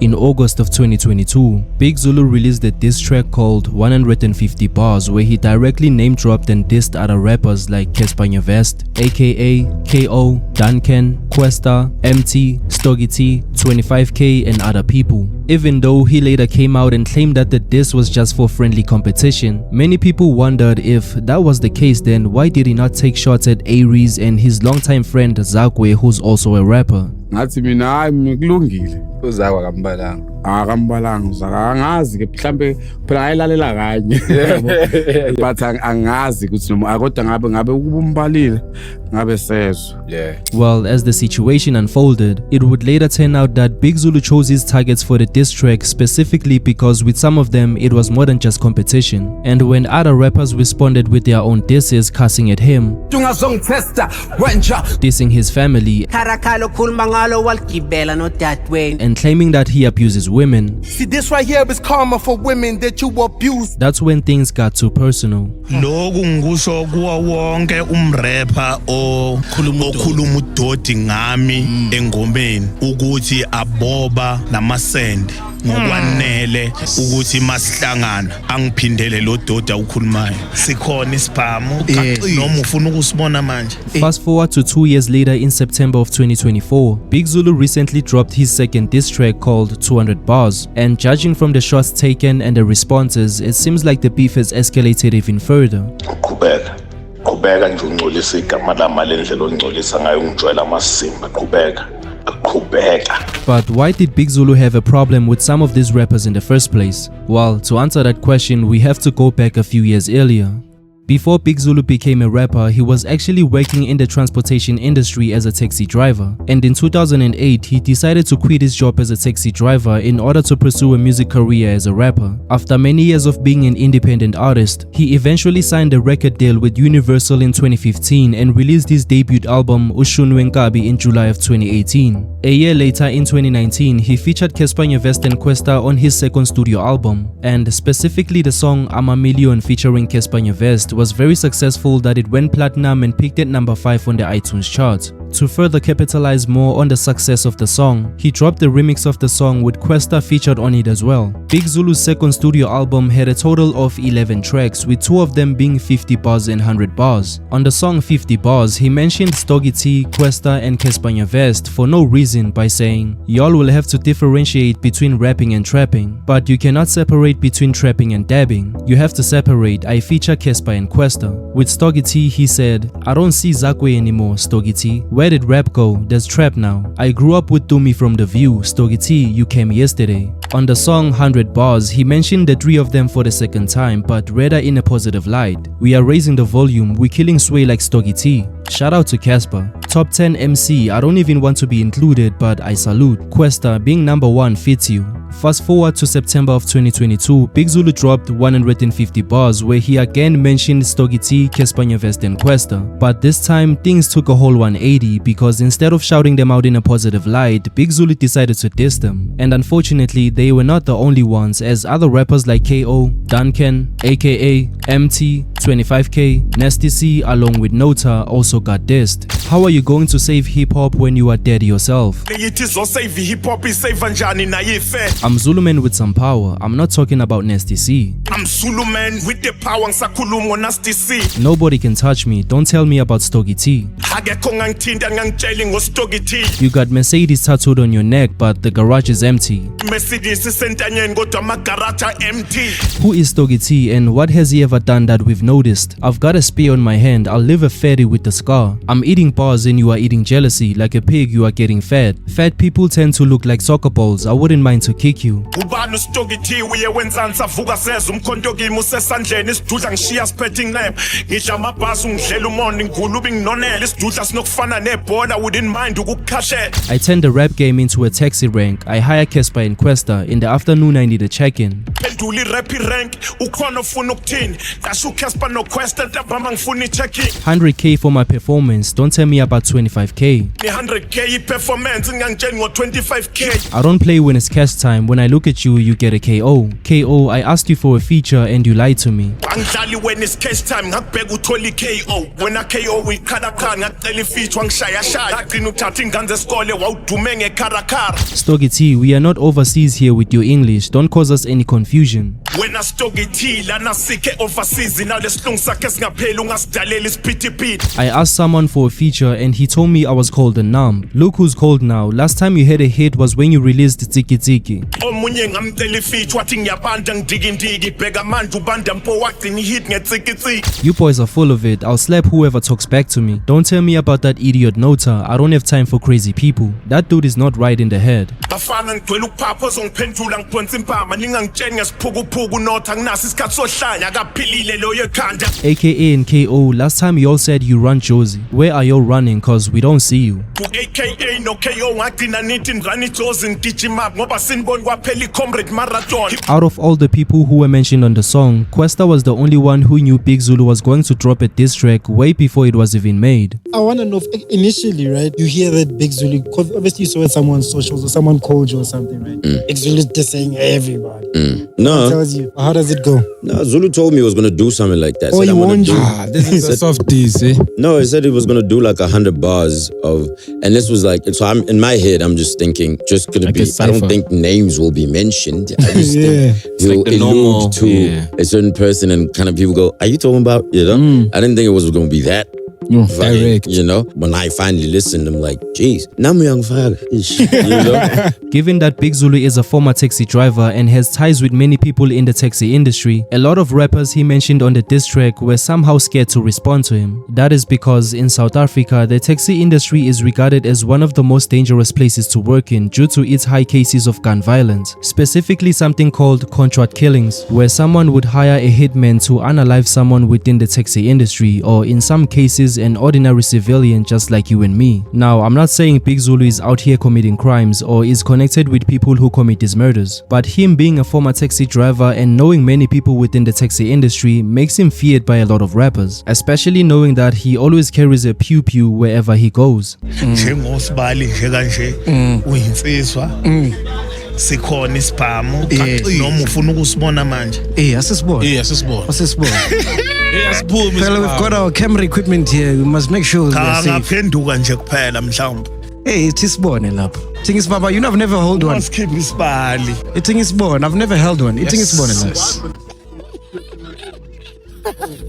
In August of 2022, Big Zulu released a diss track called 150 Bars where he directly name-dropped and dissed other rappers like Cassper Nyovest, aka KO, Duncan, Kwesta, Emtee, Stogie T, 25K and other people. Even though he later came out and claimed that the diss was just for friendly competition, many people wondered if that was the case, then why did he not take shots at A-Reece and his longtime friend Zakwe, who's also a rapper? Ngathi mina hayi ngikulungile uzakwa kambalanga akambalanga uzangazi ke mhlambe phela ayilalela kanye but angazi ukuthi noma kodwa ngabe ukubumbalile ngabe sezwe. Well, as the situation unfolded, it would later turn out that Big Zulu chose his targets for the diss track specifically because with some of them it was more than just competition, and when other rappers responded with their own disses cussing at him, dissing his family and claiming that he abuses women. See, this right here is karma for women that you abuse. That's when things got too personal. Lokhu ngikusho kuwo wonke umrapper okhuluma udodi ngami engomeni ukuthi aboba namasende ngokwanele ukuthi masihlangana angiphindele lo dodi awukhulumayo sikhona isibhamu noma ufuna ukusibona manje. Fast forward to 2 years later in September of 2024, Big Zulu recently dropped his second diss track called 200 Bars, and judging from the shots taken and the responses, it seems like the beef has escalated even further. Qhubeka nje ungcolisa igama lami lendlela ongcolisa ngayo ungijwayela amasimba qhubeka. But why did Big Zulu have a problem with some of these rappers in the first place? Well, to answer that question, we have to go back a few years earlier. Before Big Zulu became a rapper, he was actually working in the transportation industry as a taxi driver, and in 2008 he decided to quit his job as a taxi driver in order to pursue a music career as a rapper. After many years of being an independent artist, he eventually signed a record deal with Universal in 2015 and released his debut album Ushunwe Nkabi in July of 2018. A year later in 2019, he featured Cassper Nyovest and Kwesta on his second studio album, and specifically the song I'm a Million featuring Cassper Nyovest was very successful that it went platinum and peaked at number 5 on the iTunes chart. To further capitalize more on the success of the song, he dropped the remix of the song with Kwesta featured on it as well. Big Zulu's second studio album had a total of 11 tracks, with 2 of them being 50 bars and 100 bars. On the song 50 Bars, he mentioned Stogie T, Kwesta and Cassper Nyovest for no reason by saying, "Y'all will have to differentiate between rapping and trapping, but you cannot separate between trapping and dabbing. You have to separate, I feature Cassper and Kwesta." With Stogie T, he said, "I don't see Zakwe anymore, Stogie T. Where did rap go? There's trap now. I grew up with Dumi from The View, Stogie T, you came yesterday." On the song 100 Bars, he mentioned the 3 of them for the second time, but rather in a positive light. "We are raising the volume, we're killing sway like Stogie T." Shout out to Cassper. Top 10 MC, I don't even want to be included, but I salute. Kwesta, being number 1 fits you. Fast forward to September of 2022, Big Zulu dropped 150 Bars where he again mentioned Stogie T, Cassper Nyovest and Kwesta. But this time, things took a whole 180 because instead of shouting them out in a positive light, Big Zulu decided to diss them. And unfortunately, they were not the only ones, as other rappers like KO, Duncan, aka Emtee, 25K, Nasty C along with Nota also got dissed. How are you going to save hip-hop when you are dead yourself? I'm Zulu man with some power. I'm not talking about Nasty C. I'm Zulu man with the power ngisakhuluma Nasty C. Nobody can touch me. Don't tell me about Stogie T. You got Mercedes tattooed on your neck, but the garage is empty. Who is Stogie T and what has he ever done that we've noticed? I've got a spear on my hand. I'll live a fatty with the scar. I'm eating bars and you are eating jealousy. Like a pig, you are getting fat. Fat people tend to look like soccer balls. I wouldn't mind to kick you. I turn the rap game into a taxi rank. I hire Cassper and Kwesta. In the afternoon I need a check-in. Cassper no Kwesta tabama ngifuna checking 100k for my performance, don't tell me about 25k. 100k performance ngangitsheni ngo 25k. I don't play when it's cash time. When I look at you, you get a KO. KO, I asked you for a feature and you lied to me. Angidlali when it's cash time ngakubheka utholi KO. Wena KO uyikhala khala ngacela feature ngishaya shaya. Agcina uthatha ingane esikole wawudume ngekharakara. Stogie T, we are not overseas here with your English. Don't cause us any confusion. Wena Stogie T lana sikhe overseas now lesilungu sakhe singapheli ungasidalela isiphithiphithi. I asked someone for a feature and he told me I was cold and numb. Look who's cold now. Last time you had a hit was when you released Tiki Tiki. Omunye ngamcela feature wathi ngiyabanda ngidikindiki bheka manje ubanda mpo wagcina hit ngetiki tiki. You boys are full of it. I'll slap whoever talks back to me. Don't tell me about that idiot Nota. I don't have time for crazy people. That dude is not right in the head. Bafana ngicela ukuphapha ozongiphendula ngiphonsa impama ningangitsheni ngesiphukuphuku Nota nginaso isikhathi sohlanya akaphilile loyo ekhanda. AKA and KO, last time you all said you run Josie. Where are you running? Cause we don't see you. AKA no KO ngagcina nithi ngani Josie ngigijima ngoba siniboni kwaphela comrade marathon. Out of all the people who were mentioned on the song, Kwesta was the only one who knew Big Zulu was going to drop a diss track way before it was even made. I want to know, initially, right, you hear that Big Zulu, obviously you saw it someone's socials or someone called you or something, right? Big Zulu's dissing everybody. No. What tells you? How does it go? No, Zulu told me he was going to do something like that. Oh, he warned you? This is a soft diss, eh? No, he said he was going to do like 100 bars of, and this was like, so I'm in my head, I'm just thinking, just going to Like be, a I cipher. don't think names will be mentioned. I just Yeah. think he'll like the allude normal, to yeah. a certain person and kind of people go, are you talking about, you know? I didn't think it was going to be that. No, Funny, direct. you know, when I finally listened, I'm like, geez, Namu Young Father, you know? Given that Big Zulu is a former taxi driver and has ties with many people in the taxi industry, a lot of rappers he mentioned on the diss track were somehow scared to respond to him. That is because in South Africa, the taxi industry is regarded as one of the most dangerous places to work in due to its high cases of gun violence, specifically something called contract killings, where someone would hire a hitman to unalive someone within the taxi industry, or in some cases an ordinary civilian just like you and me. Now, I'm not saying Big Zulu is out here committing crimes or is connected with people who commit these murders, but him being a former taxi driver and knowing many people within the taxi industry makes him feared by a lot of rappers, especially knowing that he always carries a pew-pew wherever he goes. Njengosibali nje kanje uyinsizwa sikhona isibhamu noma ufuna ukusibona manje. Asisibone. Asisibone. Asisibone. Asiphume. Well, we've got our camera equipment here. We must make sure we're safe. Ngaphenduka nje kuphela mhlawumbe. Hey, it's isibone lapho. Thing is, Baba, you know I've never held one. Masikhiphe isibali. It's isibone. I've never held one. It's isibone lapho.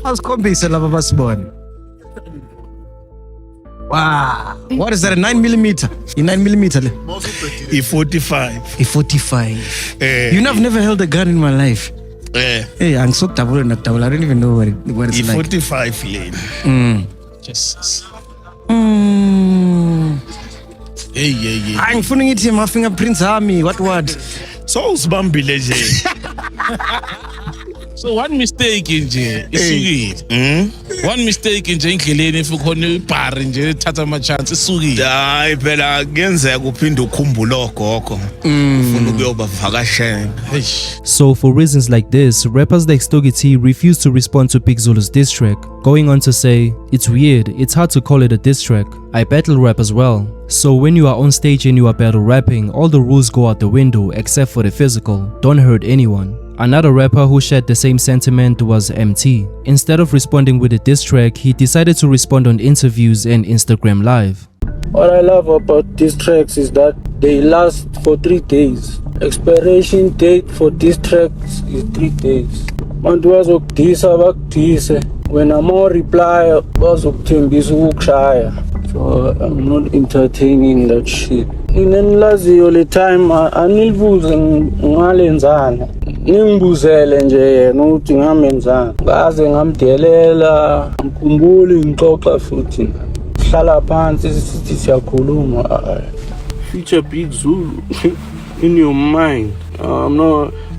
Asikhombise lapha basibone. Wow. What is that, a 9mm? A 9mm le? I-45. A 45. You know I've never held a gun in my life. Hey, I'm so double. I don't even know what it's like. I-45 leni. Jesus. Hey. I'm putting it in my fingerprints army. What? So usibambile nje. So one mistake nje isukile. One mistake nje endleleni if ukhona ibar nje thatha ama chance isukile. Hayi phela kuyenzeka uphinde ukhumbule ogogo. Ufuna ukuyobavakashela. So for reasons like this, rappers like Stogie T refuse to respond to Big Zulu's diss track, going on to say, "It's weird, it's hard to call it a diss track. I battle rap as well. So when you are on stage and you are battle rapping, all the rules go out the window except for the physical. Don't hurt anyone." Another rapper who shared the same sentiment was Emtee. Instead of responding with a diss track, he decided to respond on interviews and Instagram Live. What I love about these tracks is that they last for 3 days. Expiration date for these tracks is 3 days. Bantu bazokudisa bakudise. When I'm on reply, bazokuthembisa ukukushaya. So I'm not entertaining that shit. Inenilaziyo le time anilibuze ngalenzana. Ningibuzele nje yena ukuthi ngamenzana. Ngaze ngamdelela, ngikhumbule ngixoxa futhi. Hlala phansi sithi siyakhuluma. Feature Big Zulu in your mind. I'm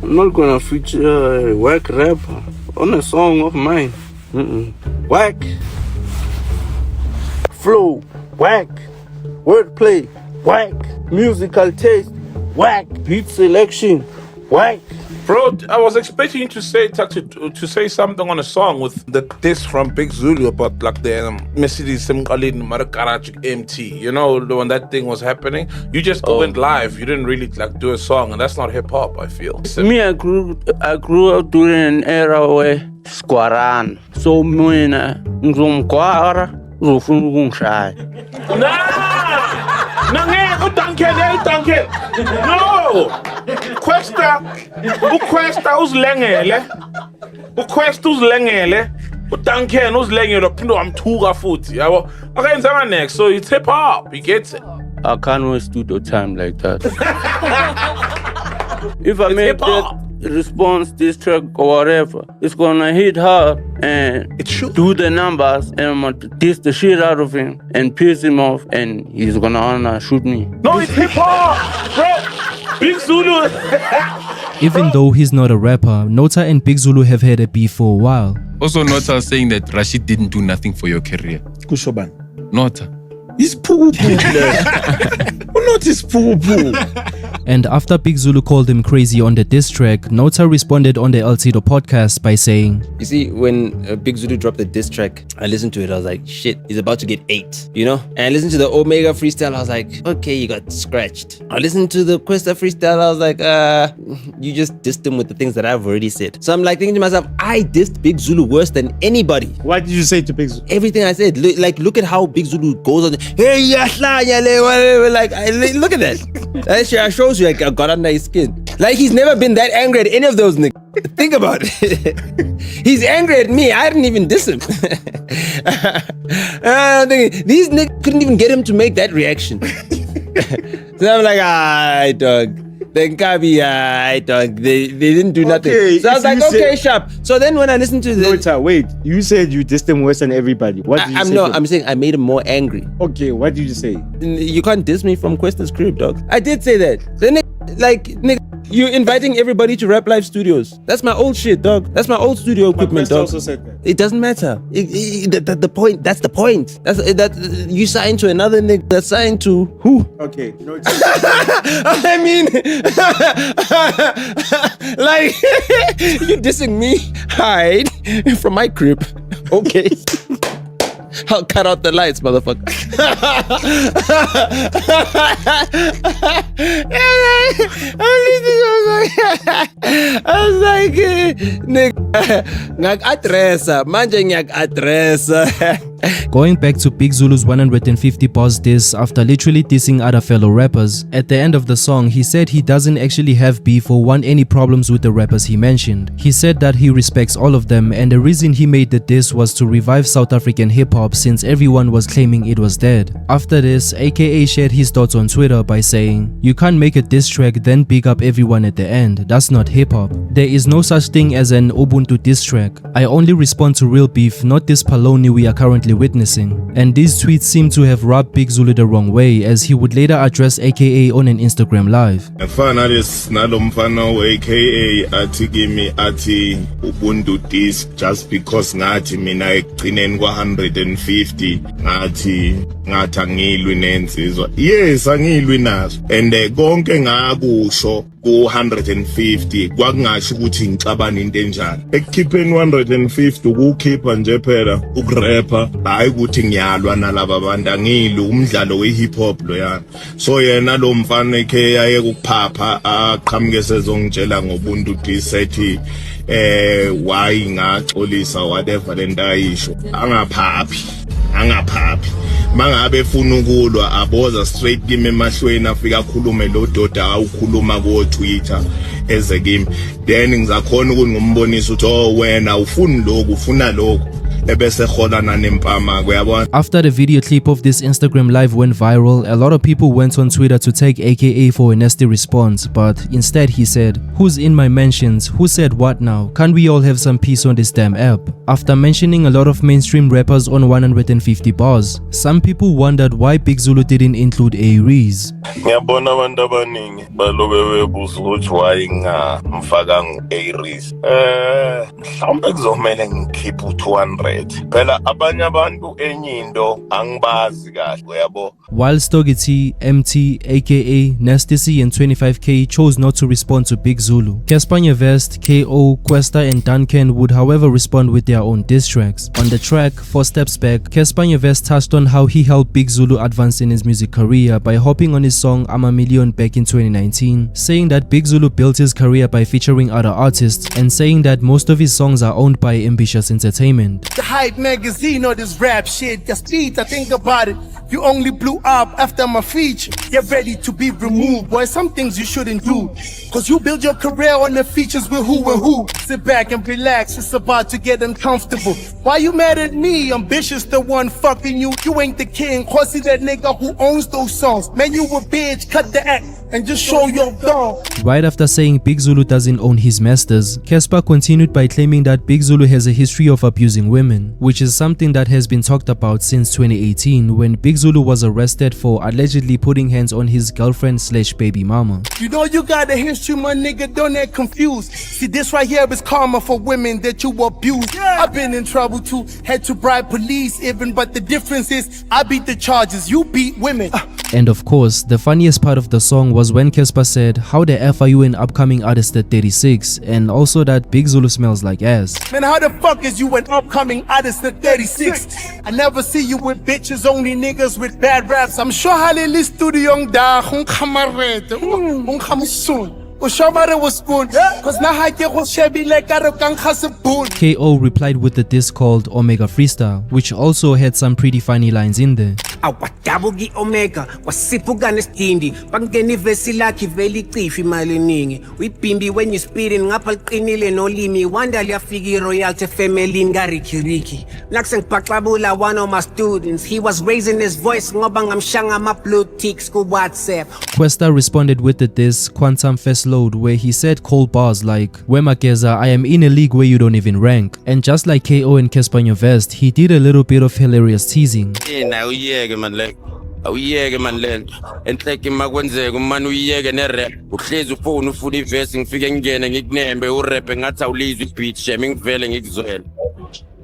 not gonna feature a whack rapper on a song of mine. Whack. Flow, whack. Wordplay, whack. Musical taste, whack. Beat selection, whack. Bro, I was expecting you to say something on a song with the diss from Big Zulu about like the Mercedes Garage Emtee. You know, when that thing was happening, you just went live. You didn't really like do a song, and that's not hip hop. I feel. Me, I grew up during an era where squaran. So mina ngizomgwara uzofuna shy. Duncan. No! Kwesta uzilengele. Kwesta uzilengele. Duncan uzilengele uphinde wamthuka futhi, yabo. Akayenzanga next, so it's hip hop. He gets it. I can't waste studio time like that. If I make that response, this track or whatever, it's gonna hit hard and it should do the numbers, and I'm gonna diss the shit out of him and piss him off, and he's gonna shoot me. No, it's hip hop, bro. Big Zulu. Even though he's not a rapper, Nota and Big Zulu have had a beef for a while. Also, Nota saying that Rashid didn't do nothing for your career. Kushoban. Nota. He's poo. Not his poo. And after Big Zulu called him crazy on the diss track, Nota responded on the El Tito podcast by saying, you see, when Big Zulu dropped the diss track, I listened to it, I was like, shit, he's about to get 8, you know? And I listened to the Omega freestyle, I was like, okay, you got scratched. I listened to the Kwesta freestyle, I was like, you just dissed him with the things that I've already said. So I'm like thinking to myself, I dissed Big Zulu worse than anybody. What did you say to Big Zulu? Everything I said. Look at how Big Zulu goes on. Hey, like, look at that. That shit shows you, like, I got under his skin. Like, he's never been that angry at any of those niggas. Think about it. He's angry at me. I didn't even diss him. I'm thinking, these niggas couldn't even get him to make that reaction. So I'm like, alright, dog. They can't be dog. They didn't do nothing. So I was like, okay, sharp. So then when I listened to this, wait, you said you dissed him worse than everybody. What did you say? I'm saying I made him more angry. Okay, what did you say? You can't diss me from Questa's crib, dog. I did say that. Then you're inviting everybody to Rap Live Studios. That's my old shit, dog. That's my old studio equipment, dog. Also said that. It doesn't matter. The point. That's the point. That you signed to another nigga that signed to who? Okay. No, I mean, like, you dissing me? Hide from my crib. Okay. I'll cut out the lights, motherfucker. I was like, nigga, ngak-addressa, manje ngak-addressa. Going back to Big Zulu's 150 bars diss after literally dissing other fellow rappers, at the end of the song he said he doesn't actually have beef or want any problems with the rappers he mentioned. He said that he respects all of them, and the reason he made the diss was to revive South African hip-hop since everyone was claiming it was dead. After this, AKA shared his thoughts on Twitter by saying, "You can't make a diss track then big up everyone at the end. That's not hip-hop. There is no such thing as an Ubuntu diss track. I only respond to real beef, not this paloni we are currently witnessing." And these tweets seem to have rubbed Big Zulu the wrong way, as he would later address AKA on an Instagram live. AKA athi kimi athi Ubuntu diss just because ngathi mina ekugcineni kwa150 ngathi angilwi nensizwa. Yes, angilwi nazo. And konke ngakusho ku150 kwakungasho ukuthi ngixabana into enjani. Ekukhipheni 150 ukukhipha nje phela ukurapper, hayi ukuthi ngiyalwa nalabo abantu, angilwi umdlalo wehip hop lo yana. So yena lo mfana ekhe yaye ukuphapha aqhamuke sezongitshela ngobuntu diss ethi why ngaxolisa whatever lento ayisho. Angaphaphi mangabe efuna ukulwa aboza straight kimi emahlweni afika akhulume lo doda awukhuluma ko Twitter eze kimi, then ngizakhona ukuthi ngombonisa ukuthi wena ufuni lokhu ufuna lokhu ebese kholana nempama kuyabona. After the video clip of this Instagram live went viral, a lot of people went on Twitter to take AKA for a nasty response, but instead he said, "Who's in my mentions? Who said what now? Can't we all have some peace on this damn app?" After mentioning a lot of mainstream rappers on 150 bars, some people wondered why Big Zulu didn't include A-Reece. Ngiyabona abantu abaningi balobe bebuza ukuthi why ngamfakanga A-Reece. Mhlawumbe kuzomela ngikhiphe u200. Phela abanye abantu enye into angibazi kahle uyabo. While Stogie T, Emtee, aka Nasty C and 25K chose not to respond to Big Zulu, Zulu. Cassper Nyovest, KO, Kwesta and Duncan would however respond with their own diss tracks. On the track 4 Steps Back, Cassper Nyovest touched on how he helped Big Zulu advance in his music career by hopping on his song I'm a Million back in 2019, saying that Big Zulu built his career by featuring other artists and saying that most of his songs are owned by Ambitious Entertainment. The Hype magazine or this rap shit, just beat, I think about it. You only blew up after my feature. Get ready to be removed, boy. Some things you shouldn't do. Cause you build your career on the features with who and who. Sit back and relax, it's about to get uncomfortable. Why you mad at me? Ambitious the one fucking you. You ain't the king, cause he's that nigga who owns those songs. Man, you a bitch, cut the act and just show your dog. Right after saying Big Zulu doesn't own his masters, Cassper continued by claiming that Big Zulu has a history of abusing women, which is something that has been talked about since 2018 when Big Zulu was arrested for allegedly putting hands on his girlfriend / baby mama. You know you got a history, my nigga, don't get confused. See, this right here is karma for women that you abuse. I've been in trouble too, had to bribe police even, but the difference is I beat the charges, you beat women. And of course, the funniest part of the song was when Cassper said, how the F are you an upcoming artist at 36? And also that Big Zulu smells like ass. Man, how the fuck is you an upcoming artist at 36? I never see you with bitches, only niggas with bad raps. I'm sure Halili studio yung da, kung kamarete, kung kamusun. Cause now I get shabby like KO replied with the diss called Omega Freestyle, which also had some pretty funny lines in there. Awadabugi Omega wasiphuka nesdindi bangena ivesi lakhe vele icifa imali eningi uyibhimbi when you speeding ngapha liqinile nolimi wanda liyafika iroyalty family ngarikiriki nakusengibhaxabula one of my students he was raising his voice ngoba ngamshanga ama blue ticks ku WhatsApp. Kwesta responded with the diss Quantum Fest Load where he said cold bars like Wemageza, I am in a league where you don't even rank. And just like KO and Cassper Nyovest, he did a little bit of hilarious teasing. Man, like awuyeke man lento enhleke makwenzeka man uyeke nerap uhlezi ufone ufuna iverse ngifike ngene ngikunembe urap ngathi awulizwe ibeat shame ngivele ngikuzwela.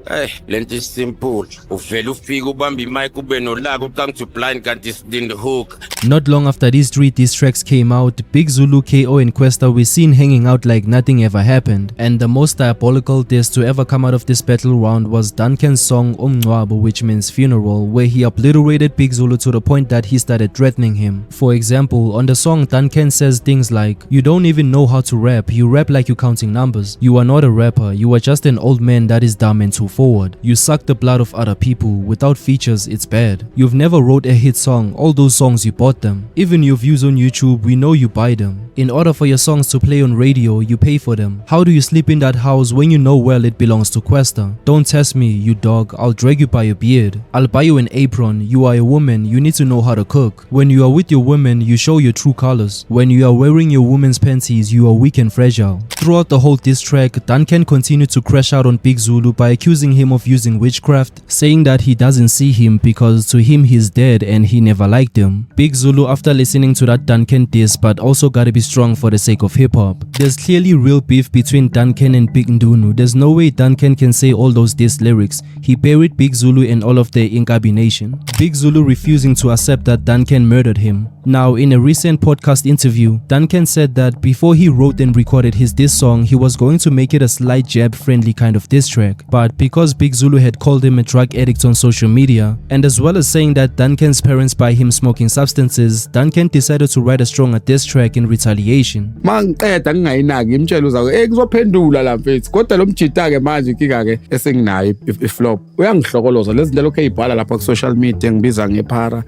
Hey, lento is simple. Uvela ufika ubamba imic ube nolaka ucanga to blind kanti in the hook. Not long after these 3 diss tracks came out, Big Zulu, KO and Kwesta were seen hanging out like nothing ever happened. And the most diabolical diss to ever come out of this battle round was Duncan's song Umngcwabo, which means funeral, where he obliterated Big Zulu to the point that he started threatening him. For example, on the song Duncan says things like, you don't even know how to rap, you rap like you're counting numbers. You are not a rapper, you are just an old man that is dumb and too forward. You suck the blood of other people. Without features, it's bad. You've never wrote a hit song. All those songs you bought them. Even your views on YouTube, we know you buy them. In order for your songs to play on radio, you pay for them. How do you sleep in that house when you know well it belongs to Kwesta? Don't test me, you dog. I'll drag you by your beard. I'll buy you an apron. You are a woman. You need to know how to cook. When you are with your women, you show your true colors. When you are wearing your woman's panties, you are weak and fragile. Throughout the whole diss track, Duncan continued to crash out on Big Zulu by accusing him of using witchcraft, saying that he doesn't see him because to him he's dead and he never liked him. Big Zulu, after listening to that Duncan diss, but also gotta be strong for the sake of hip-hop. There's clearly real beef between Duncan and Big Ndunu. There's no way Duncan can say all those diss lyrics. He buried Big Zulu and all of their Inkabi Nation. Big Zulu refusing to accept that Duncan murdered him. Now, in a recent podcast interview, Duncan said that before he wrote and recorded his diss song, he was going to make it a slight jab-friendly kind of diss track. But because Big Zulu had called him a drug addict on social media, and as well as saying that Duncan's parents buy him smoking substances, Duncan decided to write a stronger diss track in retaliation. Mangiqeda ngingayinaki imtshela uzayo kuzophendula la mfethu kodwa lo mjita ke manje ikika ke esenginayo iflop uyangihlokoloza lezi zinto lokho ezibhala lapha ku social media ngibiza ngephara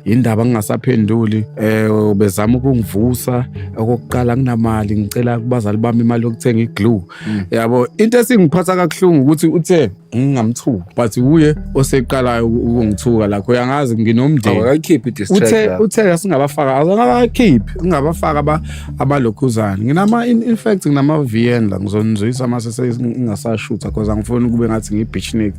indaba ngingasaphenduli ubezama ukungivusa okokuqala nginamali ngicela kubazali bami imali yokuthenga iglue yabo into esingiphatha kakhulu ukuthi uthe ngingamthuka but uye oseqalayo ukungithuka lakho uyangazi nginomndeni awakayikhiphi distract uthe asingabafaka azangabakhiphi ngingabafaka abalokhuzana nginama in fact nginama VN la ngizonizwisa mase sengingasashutha because angifuni kube ngathi ngibitchnik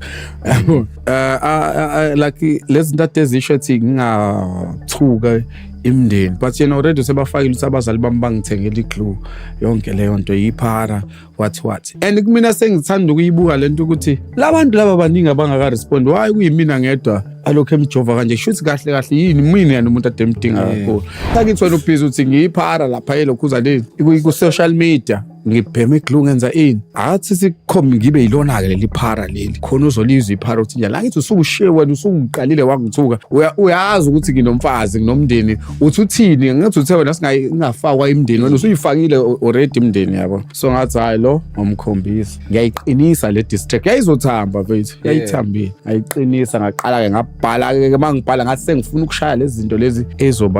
like lezi zinto ezisho ethi ngingathuka imndeni but yena already sebafakile ukuthi abazali bami bangithengela iglue yonke leyo nto yiphara what and kumina sengithanda ukuyibuka lento ukuthi labantu laba baningi abangaka respond why kuyimina ngedwa alokho emjova kanje shuthi kahle yini mina yana umuntu ade emdinga kakhulu sakithi wena ubhizi uthi ngiyiphara lapha yelokhuza leni ku social media ngibhema iglue ngenza ini athi sikhombi ngibe yilona ke leli phara leli khona uzolizwa iphara uthi njalo ngithi usukushiye wena usuqalile wangithuka uyazi ukuthi nginomfazi nginomndeni uthi uthini ngathi uthe wena singafakwa imndeni wena usuyifakile already imndeni yabo so ngathi hayi lo ngomkhombisa ngiyayiqinisa le district yayizothamba mfethu yayithambile ayiqinisa ngaqala ke ngabhala ke mangibhala ngathi sengifuna ukushaya lezi zinto lezi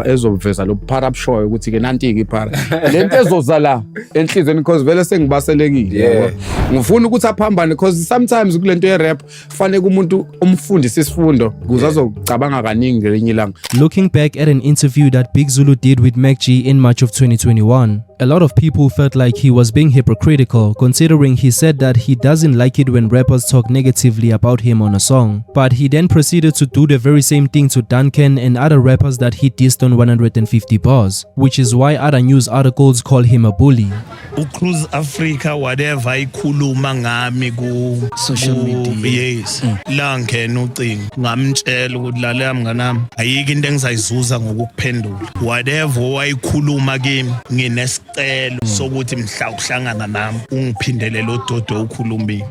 ezobveza lo phara show ukuthi ke nanti ke iphara lento ezoza la enhlizweni because vele sengibaselekile yabo ngifuna ukuthi aphambane because sometimes kulento ye rap fanele umuntu umfundise isifundo ukuze azocabanga kaningi ngelinye ilanga. Looking back at an interview that Big Zulu did with Emtee in March of 2021, a lot of people felt like he was being hypocritical, considering he said that he doesn't like it when rappers talk negatively about him on a song. But he then proceeded to do the very same thing to Duncan and other rappers that he dissed on 150 bars, which is why other news articles call him a bully. Cruise Africa whatever ikhuluma ngami ku social media yes la ngena ucingo ngamtshela ukuthi lalela mnganami ayike into engizayizuza ngokuphendula whatever wayikhuluma kimi nginesicelo sokuthi mhla uhlangana nami ungiphindele lo dodo ukhulumile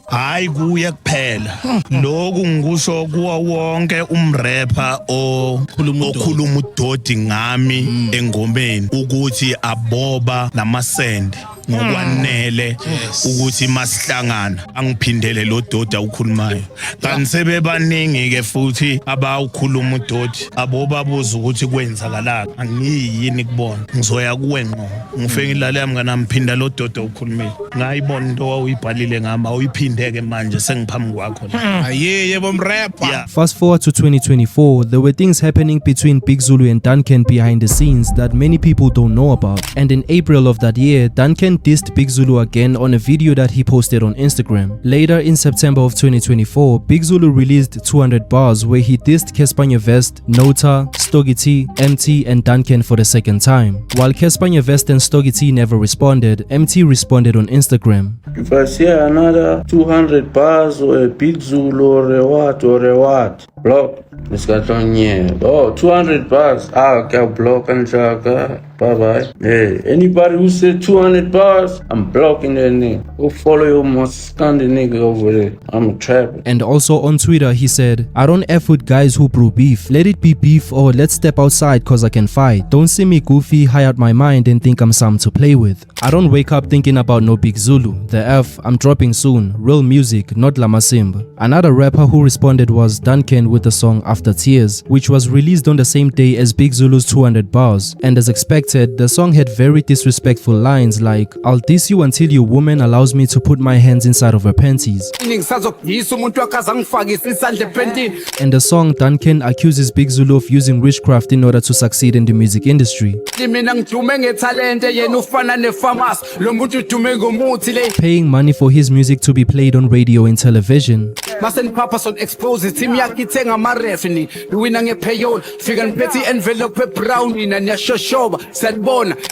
hayi kuye kuphela lokhu ngikusho kuwa wonke umrapper okhuluma udodi ngami engomeni ukuthi aboba namasende ngokwanele ukuthi masihlangana angiphindele lo doda ukhulumayo kanti sebebaningi ke futhi abawukhuluma udodi abobabuza ukuthi kwenzakalani angiyini kubona ngizoya kuwe ngqo ngifike ngilale mnganami phinda lo doda ukhulumile ngayibona into awuyibhalile ngami awuyiphindeke manje sengiphambi kwakho ayeye bomrapper. Fast forward to 2024, there were things happening between Big Zulu and Duncan behind the scenes that many people don't know about, and in April of that year Duncan dissed Big Zulu again on a video that he posted on Instagram. Later in September of 2024, Big Zulu released 200 bars where he dissed Cassper Nyovest, Nota, Stogie T, Emtee and Duncan for the second time. While Cassper Nyovest and Stogie T never responded, Emtee responded on Instagram. If I see another 200 bars or a Big Zulu or a what, block. This got on here. Oh, 200 bars. Okay, block and shaka. Bye-bye. Hey, anybody who said 200 bars, I'm blocking that nigga. Go follow your most scandal nigga over there. I'm a trapper. And also on Twitter, he said, I don't F with guys who brew beef. Let it be beef or let's step outside cause I can fight. Don't see me goofy, high out my mind and think I'm some to play with. I don't wake up thinking about no Big Zulu. The F, I'm dropping soon. Real music, not Lamasimba. Another rapper who responded was Duncan with the song After Tears, which was released on the same day as Big Zulu's 200 bars. And as expected, the song had very disrespectful lines like, I'll diss you until your woman allows me to put my hands inside of her panties. And the song Duncan accuses Big Zulu of using witchcraft in order to succeed in the music industry, paying money for his music to be played on radio and television,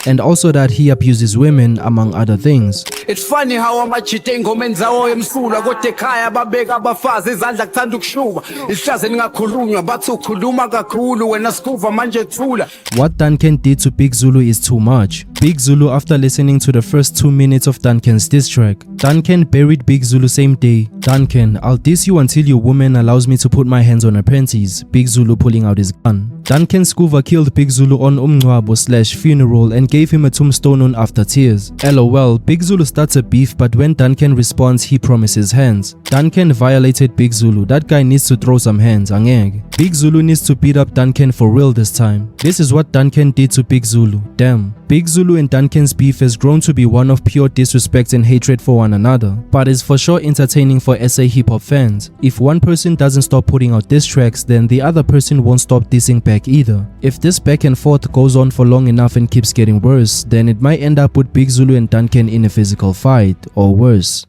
and also that he abuses women, among other things. It's funny how amachite ingoma enzawo emsula kodwa ekhaya babeka abafazi izandla kuthanda ukushuba isihlaze ningakhulunywa bathi ukhuluma kakhulu wena sikuva manje thula. What Duncan did to Big Zulu is too much. Big Zulu, after listening to the first 2 minutes of Duncan's diss track, Duncan buried Big Zulu same day. Duncan, I'll diss you until your woman allows me to put my hands on her panties. Big Zulu pulling out his gun. Duncan Scuva killed Big Zulu on Umngcwabo/funeral and gave him a tombstone on After Tears. LOL, Big Zulu starts a beef, but when Duncan responds, he promises hands. Duncan violated Big Zulu. That guy needs to throw some hands, angeg. Big Zulu needs to beat up Duncan for real this time. This is what Duncan did to Big Zulu. Damn. Big Zulu and Duncan's beef has grown to be one of pure disrespect and hatred for one another, but is for sure entertaining for SA hip-hop fans. If one person doesn't stop putting out diss tracks, then the other person won't stop dissing back either. If this back and forth goes on for long enough and keeps getting worse, then it might end up with Big Zulu and Duncan in a physical fight, or worse.